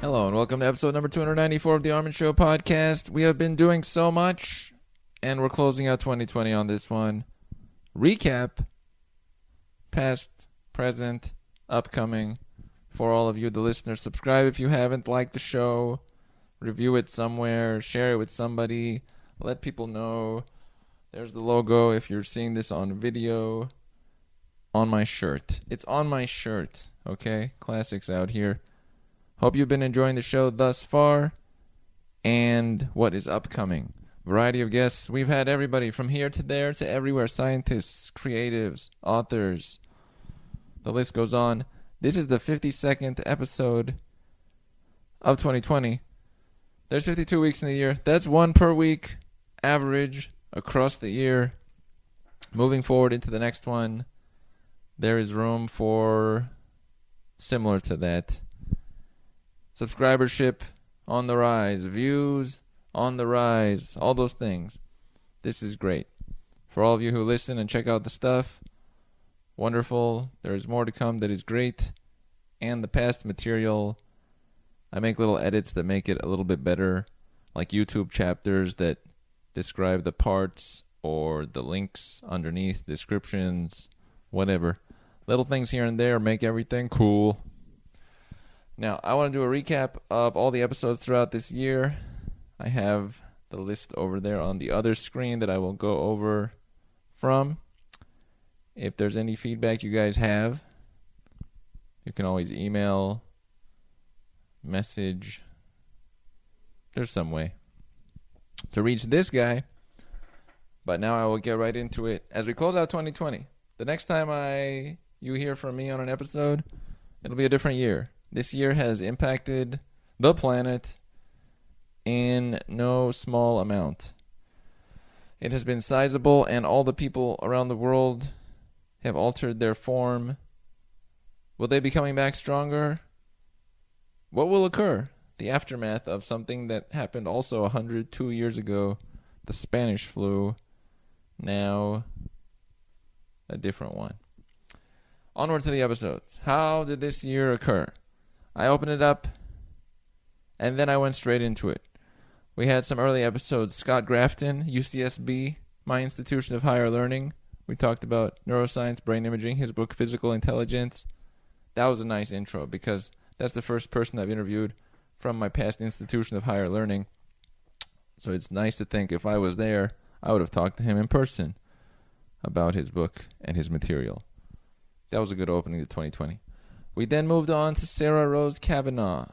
Hello and welcome to episode number 294 of the Armin Show podcast. We have been doing so much, and we're closing out 2020 on this one. Recap, past, present, upcoming, for all of you, the listeners. Subscribe if you haven't, like the show, review it somewhere, share it with somebody, let people know. There's the logo if you're seeing this on video. On my shirt. It's on my shirt, okay? Classics out here. Hope you've been enjoying the show thus far. And what is upcoming? Variety of guests. We've had everybody from here to there to everywhere. Scientists, creatives, authors. The list goes on. This is the 52nd episode of 2020. There's 52 weeks in the year. That's one per week. Average across the year. Moving forward into the next one, there is room for similar to that. Subscribership on the rise. Views on the rise. All those things. This is great. For all of you who listen and check out the stuff, wonderful. There is more to come that is great. And the past material, I make little edits that make it a little bit better, like YouTube chapters that describe the parts or the links underneath, descriptions, whatever. Little things here and there make everything cool. Now, I want to do a recap of all the episodes throughout this year. I have the list over there on the other screen that I will go over from. If there's any feedback you guys have, you can always email, message. There's some way to reach this guy. But now I will get right into it. As we close out 2020, the next time you hear from me on an episode, it'll be a different year. This year has impacted the planet in no small amount. It has been sizable, and all the people around the world have altered their form. Will they be coming back stronger? What will occur? The aftermath of something that happened also 102 years ago, the Spanish flu, now a different one. Onward to the episodes. How did this year occur? I opened it up, and then I went straight into it. We had some early episodes. Scott Grafton, UCSB, my institution of higher learning. We talked about neuroscience, brain imaging, his book, Physical Intelligence. That was a nice intro because that's the first person I've interviewed from my past institution of higher learning. So it's nice to think if I was there, I would have talked to him in person about his book and his material. That was a good opening to 2020. We then moved on to Sarah Rose Kavanaugh.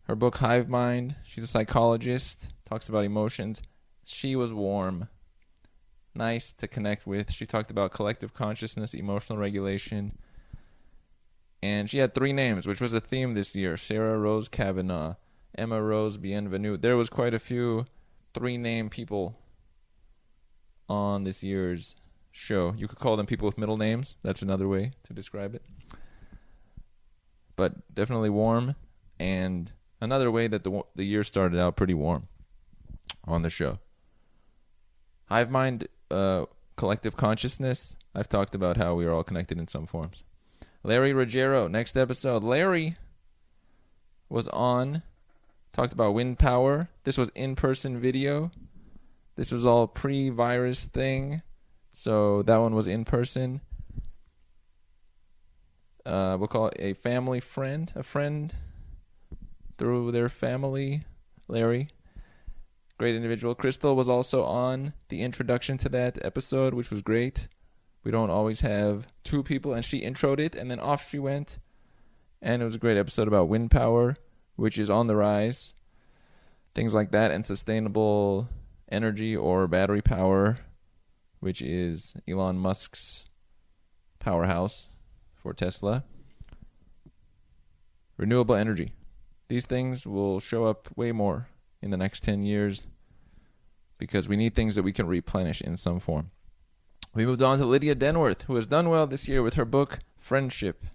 Her book, Hive Mind. She's a psychologist, talks about emotions. She was warm. Nice to connect with. She talked about collective consciousness, emotional regulation. And she had 3 names, which was a theme this year. Sarah Rose Kavanaugh, Emma Rose Bienvenue. There was quite a few 3-name people on this year's show. You could call them people with middle names. That's another way to describe it. But definitely warm, and another way that the year started out pretty warm on the show. Hive Mind, collective consciousness. I've talked about how we are all connected in some forms. Larry Ruggiero, next episode. Larry was on, talked about wind power. This was in-person video. This was all pre-virus thing, so that one was in person. We'll call it a family friend, a friend through their family, Larry. Great individual. Crystal was also on the introduction to that episode, which was great. We don't always have 2 people, and she introed it, and then off she went. And it was a great episode about wind power, which is on the rise. Things like that, and sustainable energy or battery power, which is Elon Musk's powerhouse for Tesla. Renewable energy. These things will show up way more in the next 10 years because we need things that we can replenish in some form. We moved on to Lydia Denworth, who has done well this year with her book, Friendship.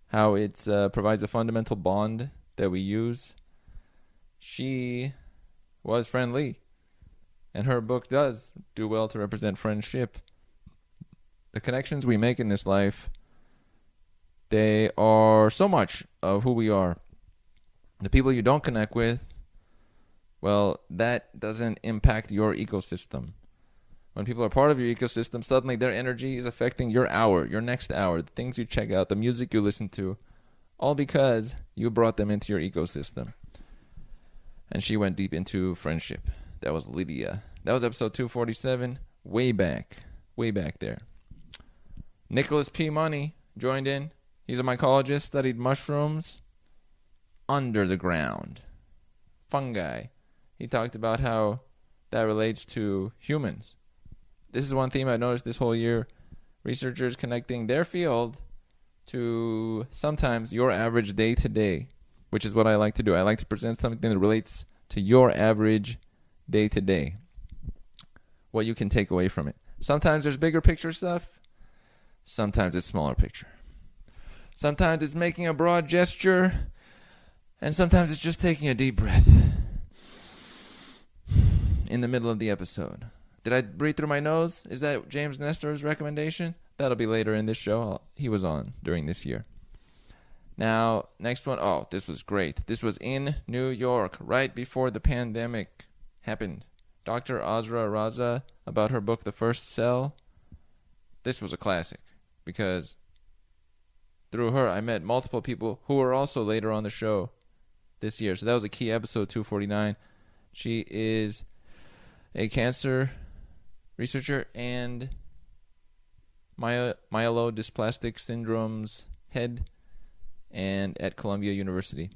How it provides a fundamental bond that we use. She was friendly, and her book does do well to represent friendship. The connections we make in this life, they are so much of who we are. The people you don't connect with, well, that doesn't impact your ecosystem. When people are part of your ecosystem, suddenly their energy is affecting your hour, your next hour, the things you check out, the music you listen to, all because you brought them into your ecosystem. And she went deep into friendship. That was Lydia. That was episode 247, way back there. Nicholas P. Money joined in. He's a mycologist, studied mushrooms under the ground. Fungi. He talked about how that relates to humans. This is one theme I noticed this whole year. Researchers connecting their field to sometimes your average day-to-day, which is what I like to do. I like to present something that relates to your average day-to-day, what you can take away from it. Sometimes there's bigger picture stuff. Sometimes it's smaller picture. Sometimes it's making a broad gesture. And sometimes it's just taking a deep breath in the middle of the episode. Did I breathe through my nose? Is that James Nestor's recommendation? That'll be later in this show. He was on during this year. Now, next one. Oh, this was great. This was in New York right before the pandemic happened. Dr. Azra Raza about her book, The First Cell. This was a classic because through her, I met multiple people who were also later on the show this year. So that was a key episode, 249. She is a cancer researcher and myelodysplastic syndrome's head and at Columbia University.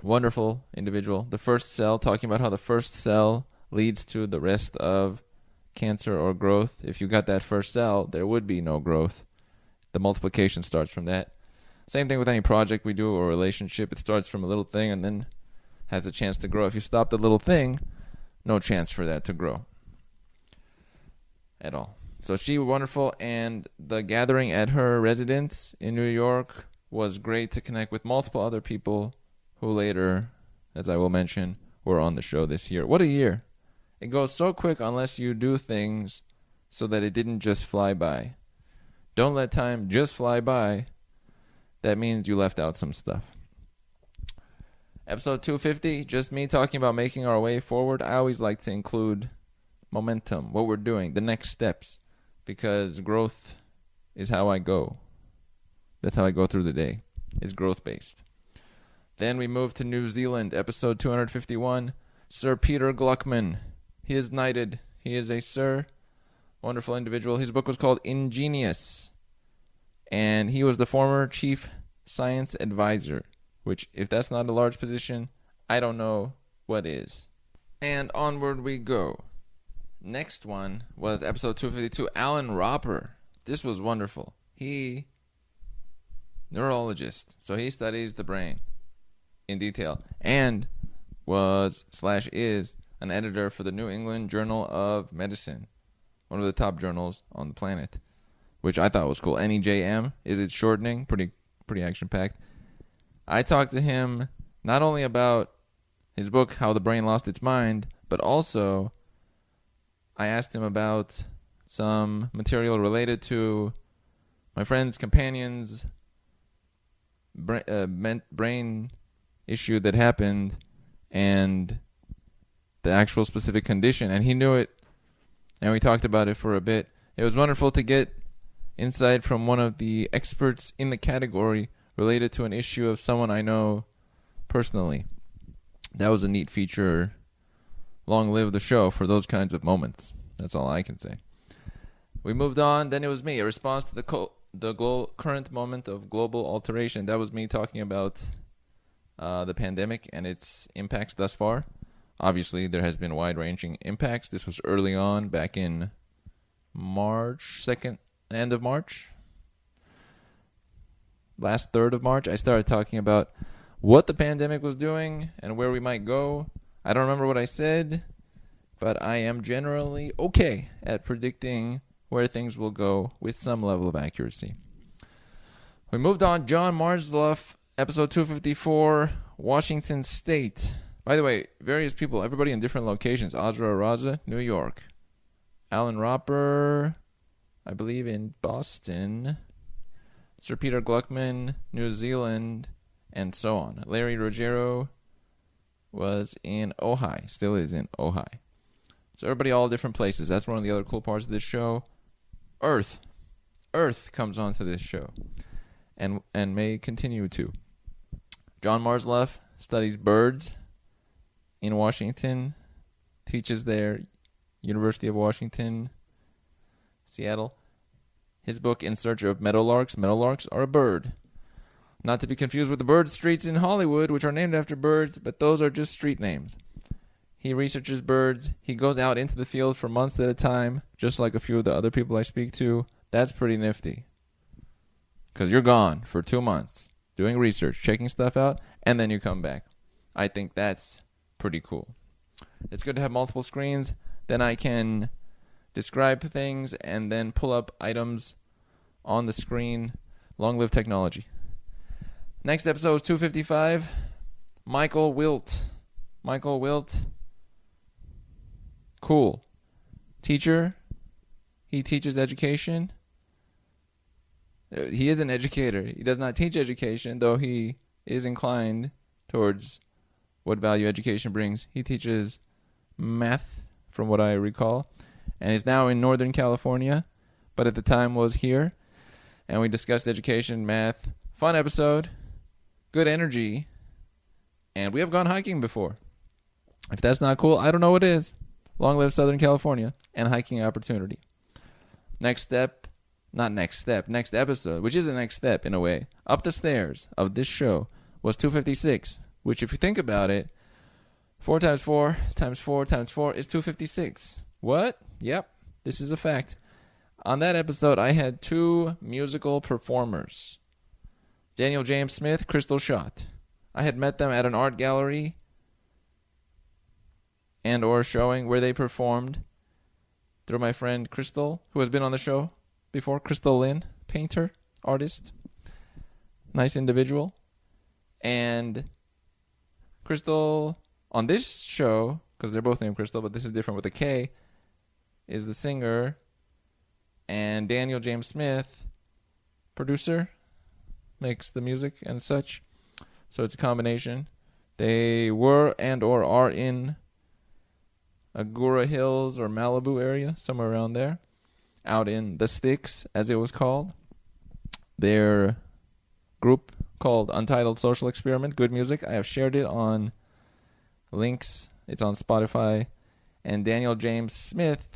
Wonderful individual. The first cell, talking about how the first cell leads to the rest of cancer or growth. If you got that first cell, there would be no growth. The multiplication starts from that. Same thing with any project we do or relationship. It starts from a little thing and then has a chance to grow. If you stop the little thing, no chance for that to grow at all. So she was wonderful, and the gathering at her residence in New York was great to connect with multiple other people who later, as I will mention, were on the show this year. What a year. It goes so quick unless you do things so that it didn't just fly by. Don't let time just fly by. That means you left out some stuff. Episode 250, just me talking about making our way forward. I always like to include momentum, what we're doing, the next steps, because growth is how I go. That's how I go through the day. It's growth-based. Then we move to New Zealand, episode 251, Sir Peter Gluckman. He is knighted. He is a sir, wonderful individual. His book was called Ingenious, and he was the former chief science advisor, which, if that's not a large position, I don't know what is. And onward we go. Next one was episode 252, Alan Roper. This was wonderful. He, neurologist, so he studies the brain in detail, and was/is an editor for the New England Journal of Medicine, one of the top journals on the planet, which I thought was cool. NEJM is its shortening, pretty action-packed. I talked to him not only about his book, How the Brain Lost Its Mind, but also I asked him about some material related to my friend's companion's brain issue that happened and the actual specific condition, and he knew it, and we talked about it for a bit. It was wonderful to get insight from one of the experts in the category related to an issue of someone I know personally. That was a neat feature. Long live the show for those kinds of moments. That's all I can say. We moved on. Then it was me. A response to the current moment of global alteration. That was me talking about the pandemic and its impacts thus far. Obviously, there has been wide-ranging impacts. This was early on, back in March, end of March. Last third of March, I started talking about what the pandemic was doing and where we might go. I don't remember what I said, but I am generally okay at predicting where things will go with some level of accuracy. We moved on. John Marsloff, episode 254, Washington State. By the way, various people, everybody in different locations. Azra Raza, New York. Alan Roper, I believe in Boston. Sir Peter Gluckman, New Zealand, and so on. Larry Rogero, was in Ojai. Still is in Ojai. So everybody all different places. That's one of the other cool parts of this show. Earth comes onto this show. And may continue to. John Marsluff studies birds in Washington. Teaches there. University of Washington, Seattle. His book, In Search of Meadowlarks. Meadowlarks are a bird. Not to be confused with the bird streets in Hollywood, which are named after birds, but those are just street names. He researches birds. He goes out into the field for months at a time, just like a few of the other people I speak to. That's pretty nifty. Because you're gone for 2 months doing research, checking stuff out, and then you come back. I think that's pretty cool. It's good to have multiple screens. Then I can describe things and then pull up items on the screen. Long live technology. Next episode is 255. Michael Wilt. Cool. Teacher. He teaches education. He is an educator. He does not teach education, though he is inclined towards what value education brings. He teaches math, from what I recall, and he's now in Northern California, but at the time was here, and we discussed education, math. Fun episode, good energy, and we have gone hiking before. If that's not cool, I don't know what is. Long live Southern California and hiking opportunity. Next episode, which is the next step in a way, up the stairs of this show was 256, which if you think about it, 4 times 4 times 4 times 4 is 256. What? Yep, this is a fact. On that episode, I had 2 musical performers. Daniel James Smith, Crystal Shot. I had met them at an art gallery and or showing where they performed through my friend Crystal, who has been on the show before. Crystal Lynn, painter, artist. Nice individual. And Crystal, on this show, because they're both named Crystal, but this is different with a K, is the singer. And Daniel James Smith, producer, makes the music and such. So it's a combination. They were and or are in Agoura Hills or Malibu area, somewhere around there, out in the sticks, as it was called. Their group called Untitled Social Experiment, good music. I have shared it on links. It's on Spotify. And Daniel James Smith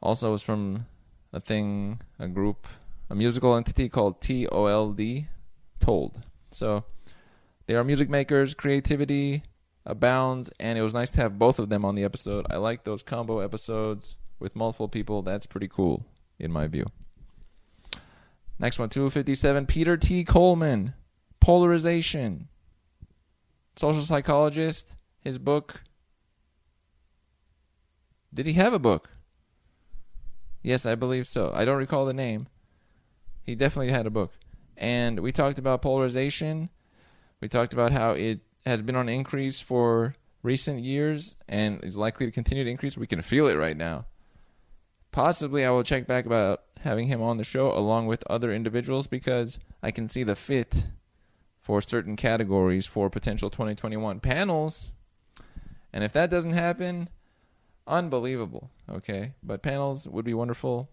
also is from a group, a musical entity called TOLD, Told. So they are music makers, creativity abounds, and it was nice to have both of them on the episode. I like those combo episodes with multiple people. That's pretty cool, in my view. Next one, 257, Peter T. Coleman, Polarization. Social psychologist, his book. Did he have a book? Yes, I believe so. I don't recall the name. He definitely had a book. And we talked about polarization. We talked about how it has been on increase for recent years and is likely to continue to increase. We can feel it right now. Possibly I will check back about having him on the show along with other individuals because I can see the fit for certain categories for potential 2021 panels. And if that doesn't happen, unbelievable, okay? But panels would be wonderful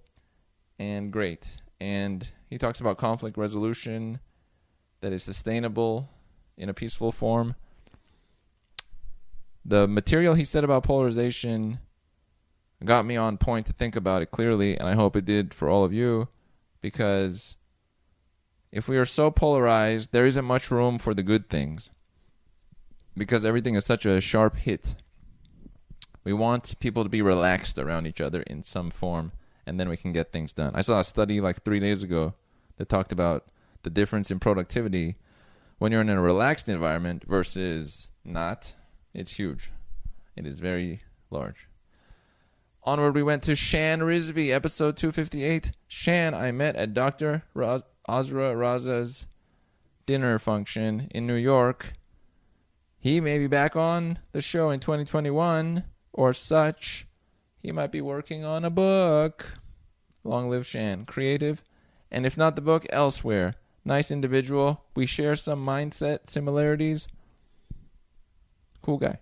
and great. And he talks about conflict resolution that is sustainable in a peaceful form. The material he said about polarization got me on point to think about it clearly, and I hope it did for all of you, because if we are so polarized, there isn't much room for the good things, because everything is such a sharp hit. We want people to be relaxed around each other in some form, and then we can get things done. I saw a study like 3 days ago that talked about the difference in productivity when you're in a relaxed environment versus not. It's huge. It is very large. Onward we went to Shan Rizvi, episode 258. Shan, I met at Dr. Azra Raza's dinner function in New York. He may be back on the show in 2021 or such. He might be working on a book. Long live Shan. Creative. And if not the book, elsewhere. Nice individual. We share some mindset similarities. Cool guy.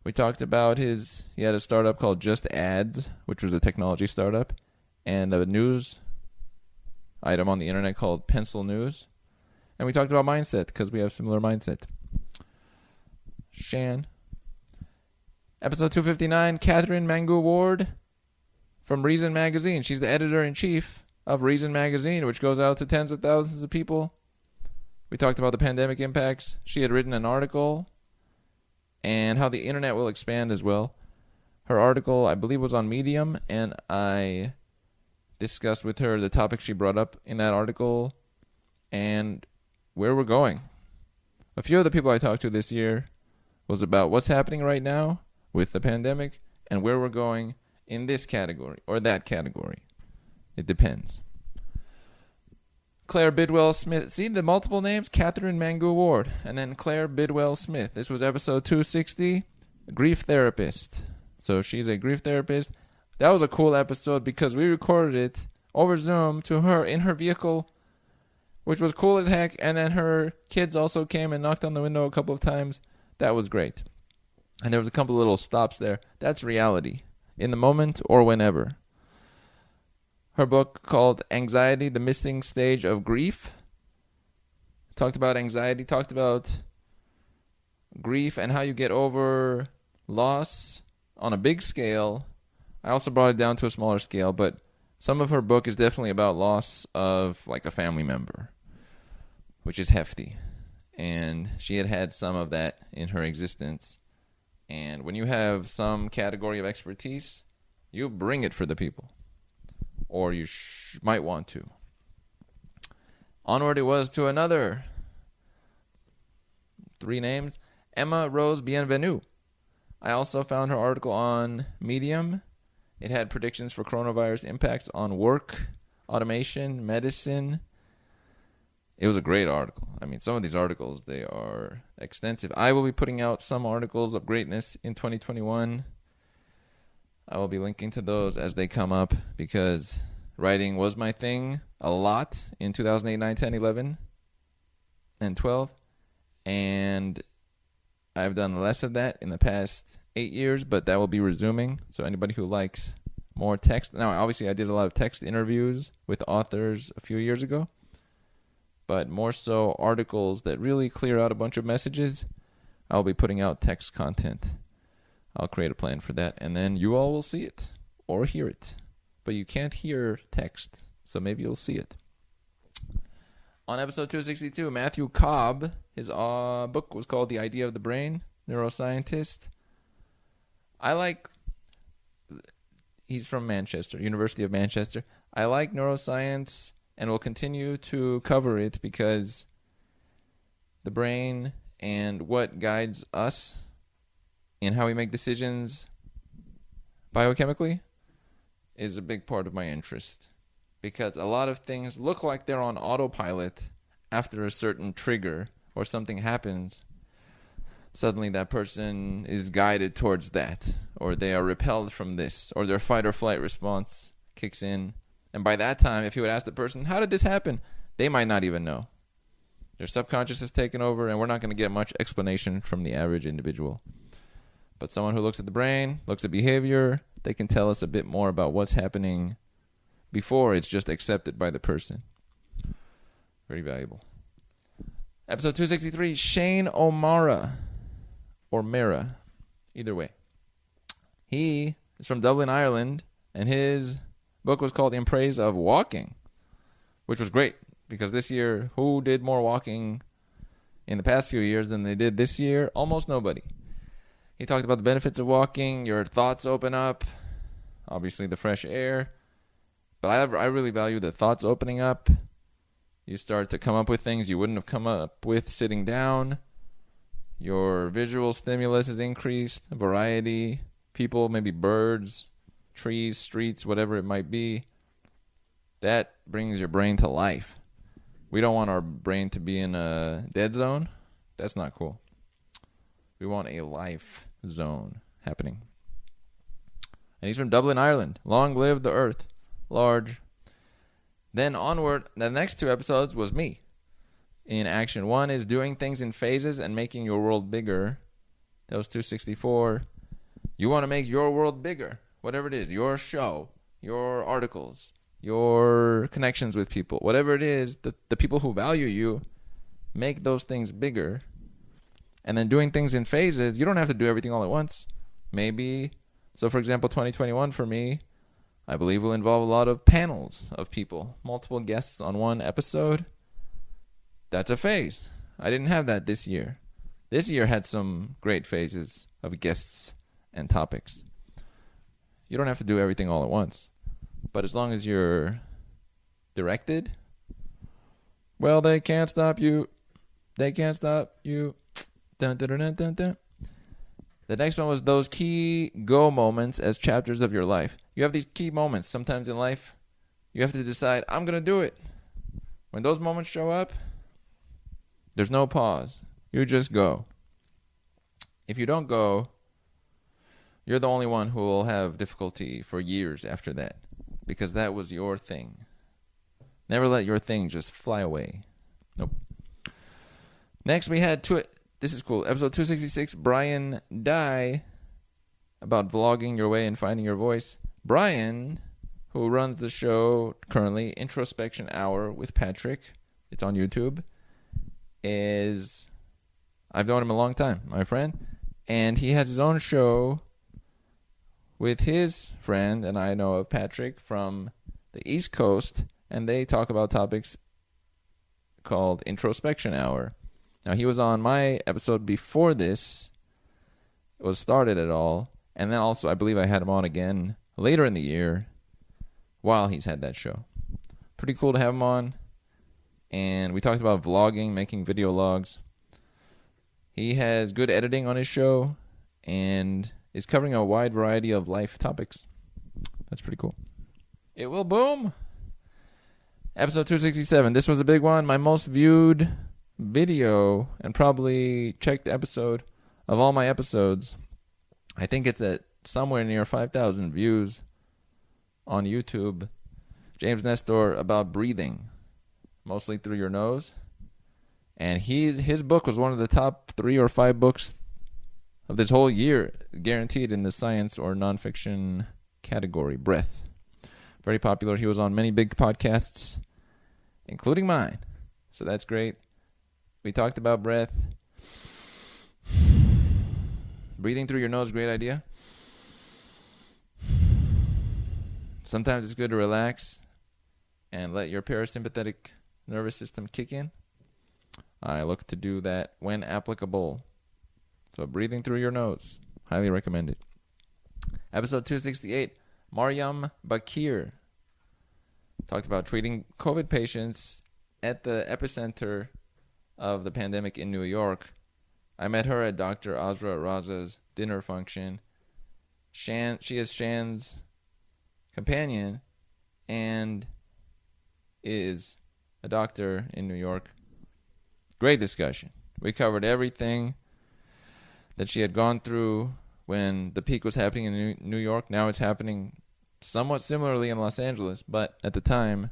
We talked about he had a startup called Just Ads, which was a technology startup, and a news item on the internet called Pencil News. And we talked about mindset because we have similar mindset. Shan. Episode 259, Catherine Mangu Ward from Reason Magazine. She's the editor-in-chief of Reason Magazine, which goes out to tens of thousands of people. We talked about the pandemic impacts. She had written an article and how the internet will expand as well. Her article, I believe, was on Medium, and I discussed with her the topic she brought up in that article and where we're going. A few of the people I talked to this year was about what's happening right now with the pandemic and where we're going in this category or that category. It depends. Claire Bidwell Smith. See the multiple names? Catherine Mangu Ward. And then Claire Bidwell Smith. This was episode 260. Grief therapist. So she's a grief therapist. That was a cool episode because we recorded it over Zoom to her in her vehicle, which was cool as heck. And then her kids also came and knocked on the window a couple of times. That was great. And there was a couple of little stops there. That's reality. In the moment or whenever. Her book called Anxiety, the Missing Stage of Grief. Talked about anxiety, talked about grief and how you get over loss on a big scale. I also brought it down to a smaller scale, but some of her book is definitely about loss of like a family member, which is hefty. And she had some of that in her existence. And when you have some category of expertise, you bring it for the people. Or you might want to. Onward it was to another. 3 names. Emma Rose Bienvenue. I also found her article on Medium. It had predictions for coronavirus impacts on work, automation, medicine. It was a great article. I mean, some of these articles, they are extensive. I will be putting out some articles of greatness in 2021. I will be linking to those as they come up because writing was my thing a lot in 2008, 9, 10, 11, and 12. And I've done less of that in the past 8 years, but that will be resuming. So anybody who likes more text. Now, obviously, I did a lot of text interviews with authors a few years ago, but more so articles that really clear out a bunch of messages. I'll be putting out text content. I'll create a plan for that, and then you all will see it or hear it. But you can't hear text, so maybe you'll see it. On episode 262, Matthew Cobb, his book was called The Idea of the Brain, neuroscientist. He's from Manchester, University of Manchester. I like neuroscience and will continue to cover it because the brain and what guides us in how we make decisions biochemically is a big part of my interest. Because a lot of things look like they're on autopilot after a certain trigger or something happens. Suddenly that person is guided towards that, or they are repelled from this, or their fight or flight response kicks in. And by that time, if you would ask the person, how did this happen? They might not even know. Their subconscious has taken over, and we're not going to get much explanation from the average individual. But someone who looks at the brain, looks at behavior, they can tell us a bit more about what's happening before it's just accepted by the person. Very valuable. Episode 263, Shane O'Mara, or Mara, either way. He is from Dublin, Ireland, and his book was called In Praise of Walking, which was great, because this year, who did more walking in the past few years than they did this year? Almost nobody. He talked about the benefits of walking, your thoughts open up, obviously the fresh air. But I really value the thoughts opening up. You start to come up with things you wouldn't have come up with sitting down. Your visual stimulus is increased, variety, people, maybe birds, trees, streets, whatever it might be. That brings your brain to life. We don't want our brain to be in a dead zone. That's not cool. We want a life zone happening. And he's from Dublin, Ireland. Long live the earth. Large. Then onward, the next 2 episodes was me in action. One is doing things in phases and making your world bigger. That was 264. You want to make your world bigger. Whatever it is. Your show. Your articles. Your connections with people. Whatever it is, the people who value you, make those things bigger. And then doing things in phases. You don't have to do everything all at once. Maybe. So, for example, 2021 for me, I believe will involve a lot of panels of people. Multiple guests on one episode. That's a phase. I didn't have that this year. This year had some great phases of guests and topics. You don't have to do everything all at once. But as long as you're directed, well, they can't stop you. They can't stop you. Dun, dun, dun, dun, dun. The next one was those key go moments as chapters of your life. You have these key moments sometimes in life. You have to decide, I'm going to do it. When those moments show up, there's no pause. You just go. If you don't go, you're the only one who will have difficulty for years after that. Because that was your thing. Never let your thing just fly away. Nope. Next we had this is cool. Episode 266, Brian Dye, about vlogging your way and finding your voice. Brian, who runs the show currently, Introspection Hour with Patrick, it's on YouTube, I've known him a long time, my friend, and he has his own show with his friend, and I know of Patrick, from the East Coast, and they talk about topics called Introspection Hour. Now, he was on my episode before this was started at all, and then also I believe I had him on again later in the year while he's had that show. Pretty cool to have him on, and we talked about vlogging, making video logs. He has good editing on his show, and is covering a wide variety of life topics. That's pretty cool. It will boom! Episode 267. This was a big one. My most viewed video and probably checked episode of all my episodes. I think it's at somewhere near 5,000 views on YouTube. James Nestor, about breathing, mostly through your nose. And his book was one of the top 3 or 5 books of this whole year, guaranteed in the science or nonfiction category. Breath. Very popular. He was on many big podcasts, including mine. So that's great. We talked about breath. Breathing through your nose, great idea. Sometimes it's good to relax and let your parasympathetic nervous system kick in. I look to do that when applicable. So breathing through your nose, highly recommended. Episode 268, Mariam Bakir talked about treating COVID patients at the epicenter of the pandemic in New York. I met her at Dr. Azra Raza's dinner function. She is Shan's companion and is a doctor in New York. Great discussion. We covered everything that she had gone through when the peak was happening in New York. Now it's happening somewhat similarly in Los Angeles, but at the time,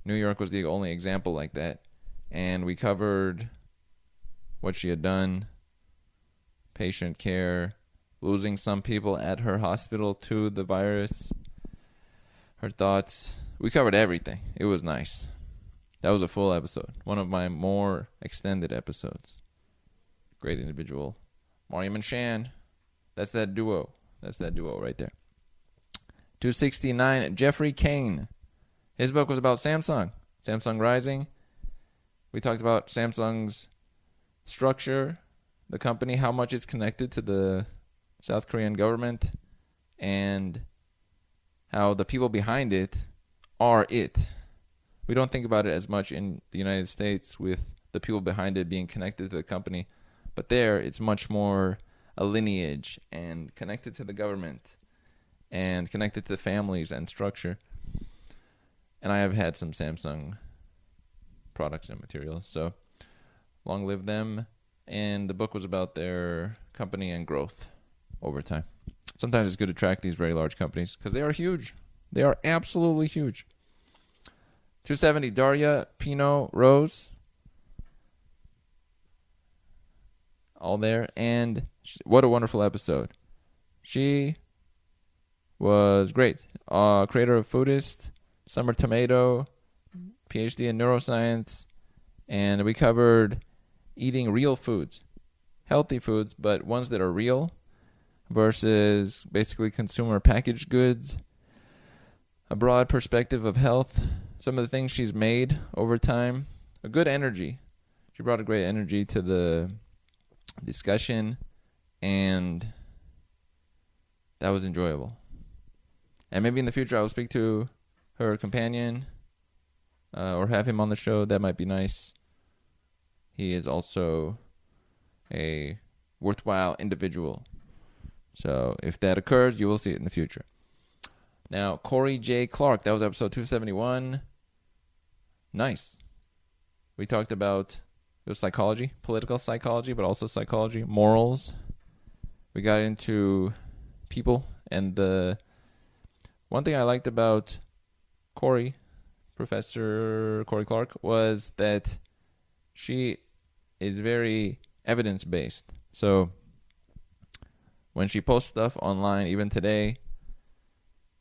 New York was the only example like that. And we covered what she had done, patient care, losing some people at her hospital to the virus, her thoughts. We covered everything. It was nice. That was a full episode. One of my more extended episodes. Great individual. Mariam and Shan. That's that duo. That's that duo right there. 269, Jeffrey Kane. His book was about Samsung. Samsung Rising. We talked about Samsung's structure, the company, how much it's connected to the South Korean government, and how the people behind it are it. We don't think about it as much in the United States with the people behind it being connected to the company, but there it's much more a lineage and connected to the government and connected to families and structure. And I have had some Samsung products and materials, so long live them. And the book was about their company and growth over time. Sometimes it's good to track these very large companies because they are huge. They are absolutely huge. 270, Daria Pino Rose. all there. And what a wonderful episode. She was great. Creator of Foodist, Summer Tomato, PhD in neuroscience, and we covered eating real foods, healthy foods, but ones that are real versus basically consumer packaged goods, a broad perspective of health, some of the things she's made over time, a good energy. She brought a great energy to the discussion, and that was enjoyable. And maybe in the future I will speak to her companion or have him on the show. That might be nice. He is also a worthwhile individual. So if that occurs, you will see it in the future. Now, Corey J. Clark, that was episode 271. Nice. We talked about, it was psychology, political psychology, but also psychology, morals. We got into people, and the one thing I liked about Professor Corey Clark, was that she is very evidence-based. So when she posts stuff online, even today,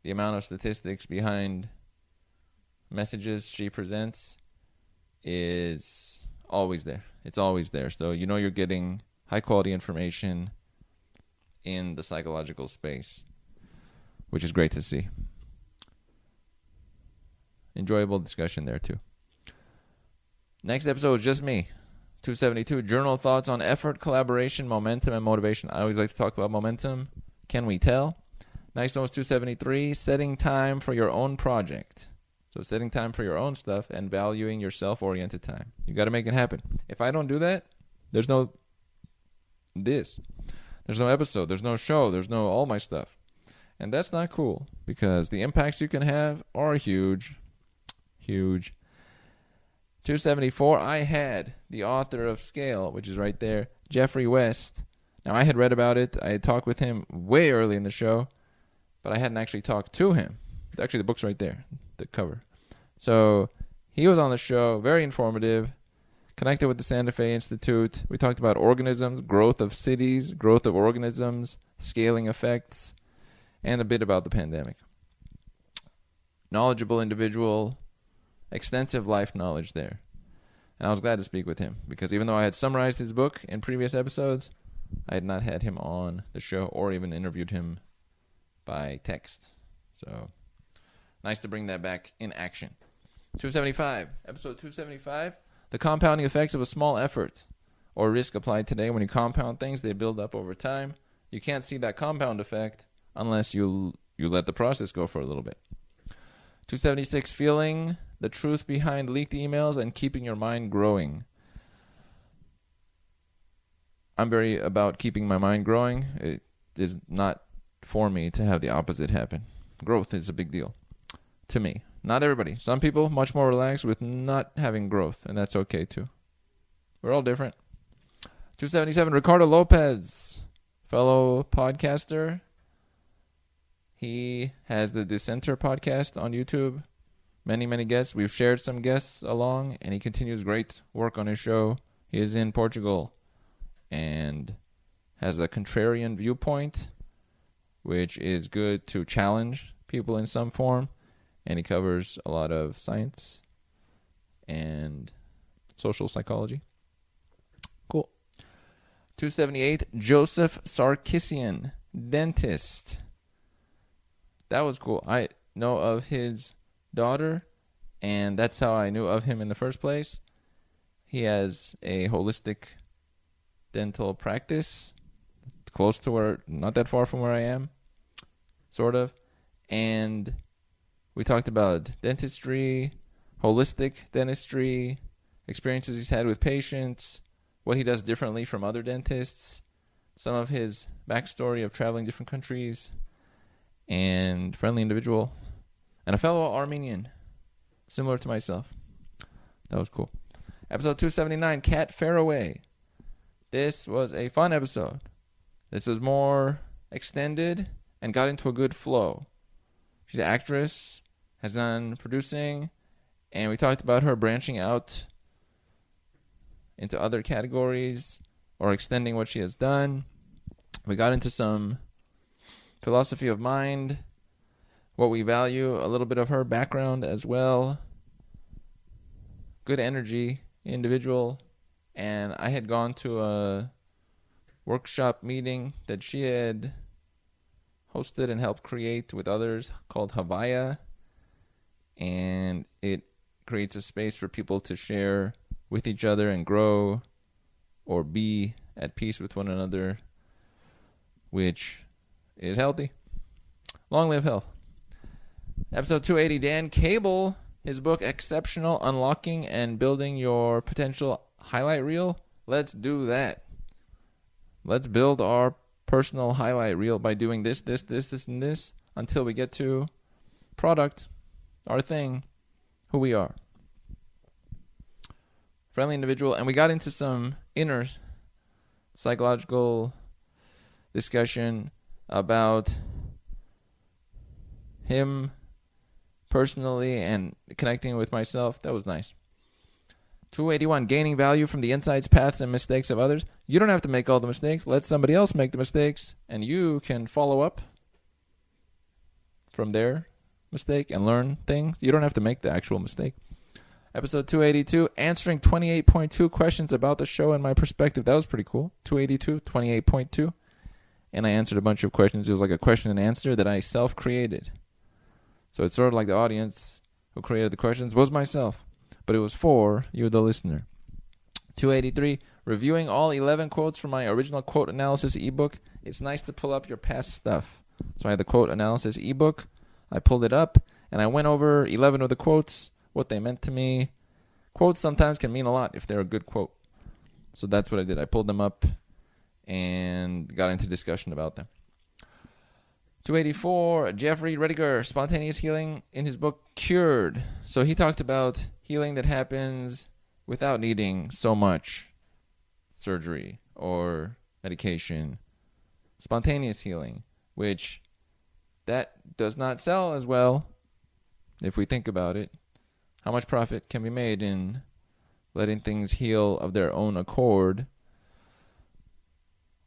the amount of statistics behind messages she presents is always there. It's always there. So you know you're getting high-quality information in the psychological space, which is great to see. Enjoyable discussion there, too. Next episode is just me. 272, Journal Thoughts on Effort, Collaboration, Momentum, and Motivation. I always like to talk about momentum. Can we tell? Next one was 273, Setting Time for Your Own Project. So setting time for your own stuff and valuing your self-oriented time. You got to make it happen. If I don't do that, there's no this. There's no episode. There's no show. There's no all my stuff. And that's not cool because the impacts you can have are huge. Huge. 274, I had the author of Scale, which is right there, Jeffrey West. Now, I had read about it. I had talked with him way early in the show, but I hadn't actually talked to him. Actually, the book's right there, the cover. So he was on the show, very informative, connected with the Santa Fe Institute. We talked about organisms, growth of cities, growth of organisms, scaling effects, and a bit about the pandemic. Knowledgeable individual, extensive life knowledge there. And I was glad to speak with him because even though I had summarized his book in previous episodes, I had not had him on the show or even interviewed him by text. So nice to bring that back in action. 275, episode 275, the compounding effects of a small effort or risk applied today. When you compound things, they build up over time. You can't see that compound effect unless you let the process go for a little bit. 276, feeling the truth behind leaked emails and keeping your mind growing. I'm very about keeping my mind growing. It is not for me to have the opposite happen. Growth is a big deal to me. Not everybody. Some people much more relaxed with not having growth, and that's okay too. We're all different. 277, Ricardo Lopez, fellow podcaster. He has the Dissenter podcast on YouTube. Many, many guests. We've shared some guests along, and he continues great work on his show. He is in Portugal and has a contrarian viewpoint, which is good to challenge people in some form. And he covers a lot of science and social psychology. Cool. 278, Joseph Sarkisian, dentist. That was cool. I know of his daughter, and that's how I knew of him in the first place. He has a holistic dental practice close to where, not that far from where I am, sort of. And we talked about dentistry, holistic dentistry, experiences he's had with patients, what he does differently from other dentists, some of his backstory of traveling different countries, and friendly individual, and a fellow Armenian, similar to myself. That was cool. Episode 279, Kat Faraway. This was a fun episode. This was more extended and got into a good flow. She's an actress, has done producing, and we talked about her branching out into other categories or extending what she has done. We got into some philosophy of mind, what we value, a little bit of her background as well. Good energy, individual. And I had gone to a workshop meeting that she had hosted and helped create with others called Havaya. And it creates a space for people to share with each other and grow or be at peace with one another, which is healthy. Long live health. Episode 280, Dan Cable, his book Exceptional, Unlocking and Building Your Potential Highlight Reel. Let's do that. Let's build our personal highlight reel by doing this, and this until we get to product, our thing, who we are. Friendly individual. And we got into some inner psychological discussion about him personally and connecting with myself. That was nice. 281, gaining value from the insights, paths, and mistakes of others. You don't have to make all the mistakes. Let somebody else make the mistakes, and you can follow up from their mistake and learn things. You don't have to make the actual mistake. Episode 282, answering 28.2 questions about the show and my perspective. That was pretty cool. 282, 28.2. And I answered a bunch of questions. It was like a question and answer that I self-created. So it's sort of like the audience who created the questions was myself. But it was for you, the listener. 283, reviewing all 11 quotes from my original quote analysis ebook. It's nice to pull up your past stuff. So I had the quote analysis ebook. I pulled it up, and I went over 11 of the quotes, what they meant to me. Quotes sometimes can mean a lot if they're a good quote. So that's what I did. I pulled them up and got into discussion about them. 284, Jeffrey Rediger, spontaneous healing in his book Cured. So he talked about healing that happens without needing so much surgery or medication. Spontaneous healing, which that does not sell as well if we think about it. How much profit can be made in letting things heal of their own accord,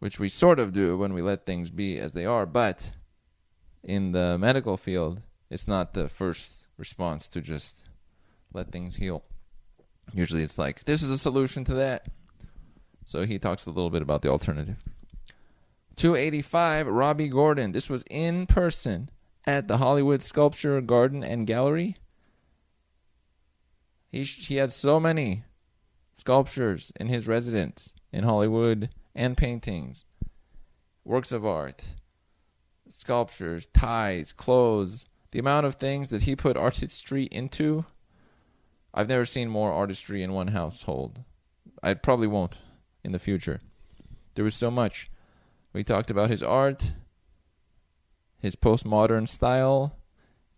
which we sort of do when we let things be as they are, but in the medical field, it's not the first response to just let things heal. Usually it's like, this is a solution to that. So he talks a little bit about the alternative. 285, Robbie Gordon. This was in person at the Hollywood Sculpture Garden and Gallery. He had so many sculptures in his residence in Hollywood and paintings, works of art, sculptures, ties, clothes. The amount of things that he put artistry into, I've never seen more artistry in one household. I probably won't in the future. There was so much. We talked about his art, his postmodern style,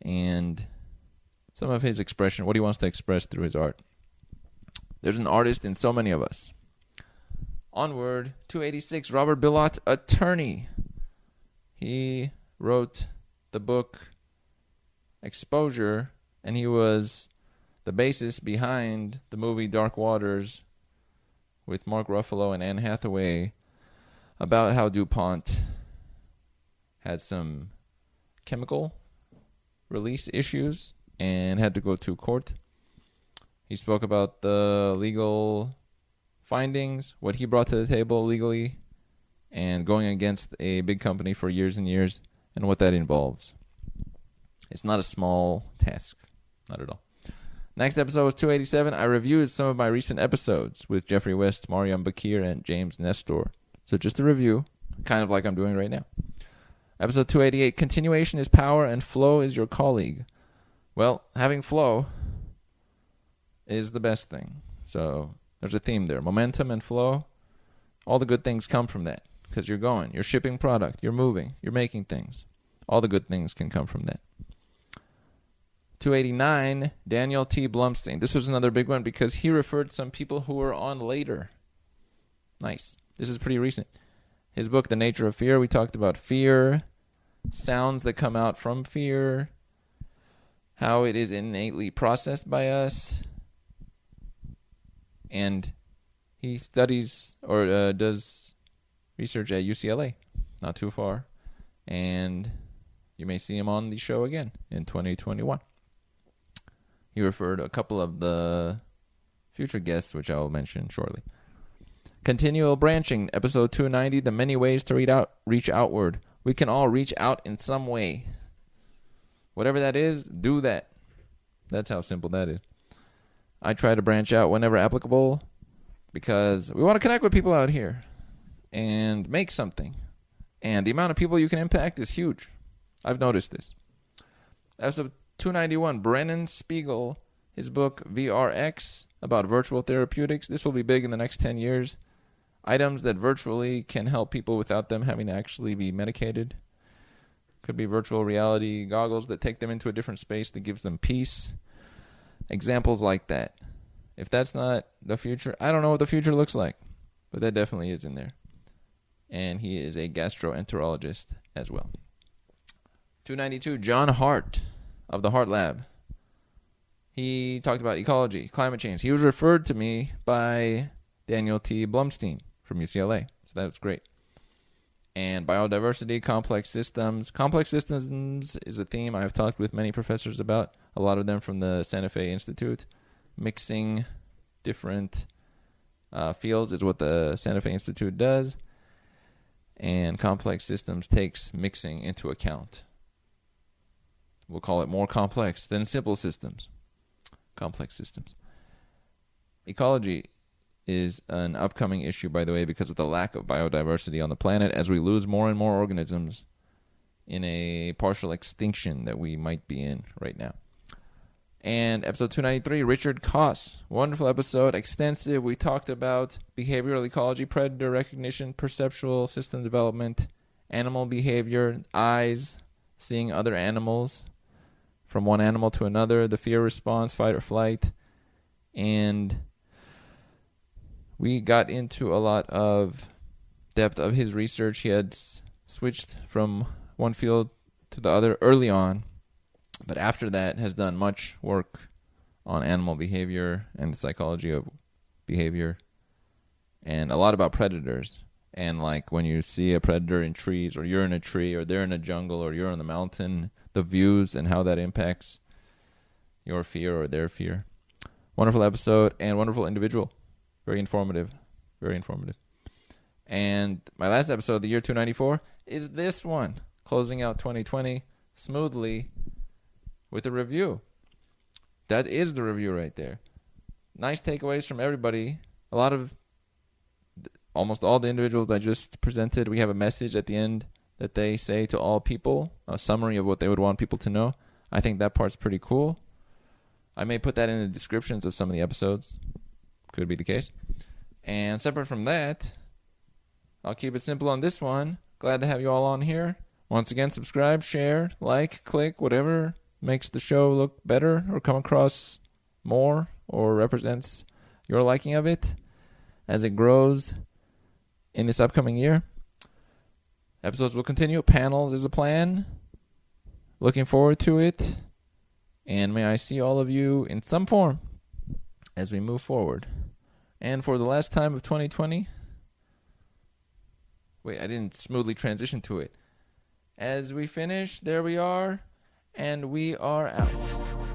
and some of his expression, what he wants to express through his art. There's an artist in so many of us. Onward, 286, Robert Bilott, attorney. He wrote the book Exposure, and he was the basis behind the movie Dark Waters with Mark Ruffalo and Anne Hathaway, about how DuPont had some chemical release issues and had to go to court. He spoke about the legal findings, what he brought to the table legally, and going against a big company for years and years, and what that involves. It's not a small task. Not at all. Next episode was 287. I reviewed some of my recent episodes with Jeffrey West, Mariam Bakir, and James Nestor. So just a review, kind of like I'm doing right now. Episode 288, continuation is power and flow is your colleague. Well, having flow is the best thing. So there's a theme there. Momentum and flow, all the good things come from that. Because you're going, you're shipping product, you're moving, you're making things. All the good things can come from that. 289, Daniel T. Blumstein. This was another big one because he referred some people who were on later. Nice. This is pretty recent. His book, The Nature of Fear, we talked about fear, sounds that come out from fear, how it is innately processed by us, and He studies or does research at UCLA, not too far. And you may see him on the show again in 2021. He referred a couple of the future guests, which I will mention shortly. Continual branching, episode 290, the many ways to reach outward. We can all reach out in some way. Whatever that is, do that. That's how simple that is. I try to branch out whenever applicable because we want to connect with people out here and make something. And the amount of people you can impact is huge. I've noticed this. Episode 291, Brennan Spiegel, his book VRX about virtual therapeutics. This will be big in the next 10 years. Items that virtually can help people without them having to actually be medicated. Could be virtual reality goggles that take them into a different space that gives them peace. Examples like that. If that's not the future, I don't know what the future looks like. But that definitely is in there. And he is a gastroenterologist as well. 292, John Hart of the Heart Lab. He talked about ecology, climate change. He was referred to me by Daniel T. Blumstein from UCLA. So that was great. And biodiversity, complex systems. Complex systems is a theme I've talked with many professors about, a lot of them from the Santa Fe Institute. Mixing different fields is what the Santa Fe Institute does. And complex systems takes mixing into account. We'll call it more complex than simple systems. Complex systems. Ecology is an upcoming issue, by the way, because of the lack of biodiversity on the planet as we lose more and more organisms in a partial extinction that we might be in right now. And episode 293, Richard Koss. Wonderful episode, extensive. We talked about behavioral ecology, predator recognition, perceptual system development, animal behavior, eyes, seeing other animals from one animal to another, the fear response, fight or flight. And we got into a lot of depth of his research. He had switched from one field to the other early on, but after that has done much work on animal behavior and the psychology of behavior, and a lot about predators. And like when you see a predator in trees, or you're in a tree, or they're in a jungle, or you're on the mountain, the views and how that impacts your fear or their fear. Wonderful episode and wonderful individual. Very informative. Very informative. And my last episode, the year 294, is this one. Closing out 2020 smoothly with a review. That is the review right there. Nice takeaways from everybody. Almost all the individuals I just presented, we have a message at the end that they say to all people, a summary of what they would want people to know. I think that part's pretty cool. I may put that in the descriptions of some of the episodes. Could be the case. And separate from that, I'll keep it simple on this one. Glad to have you all on here. Once again, subscribe, share, like, click, whatever makes the show look better or come across more or represents your liking of it as it grows in this upcoming year. Episodes will continue. Panels is a plan. Looking forward to it. And may I see all of you in some form as we move forward. And for the last time of 2020... Wait, I didn't smoothly transition to it. As we finish, there we are. And we are out.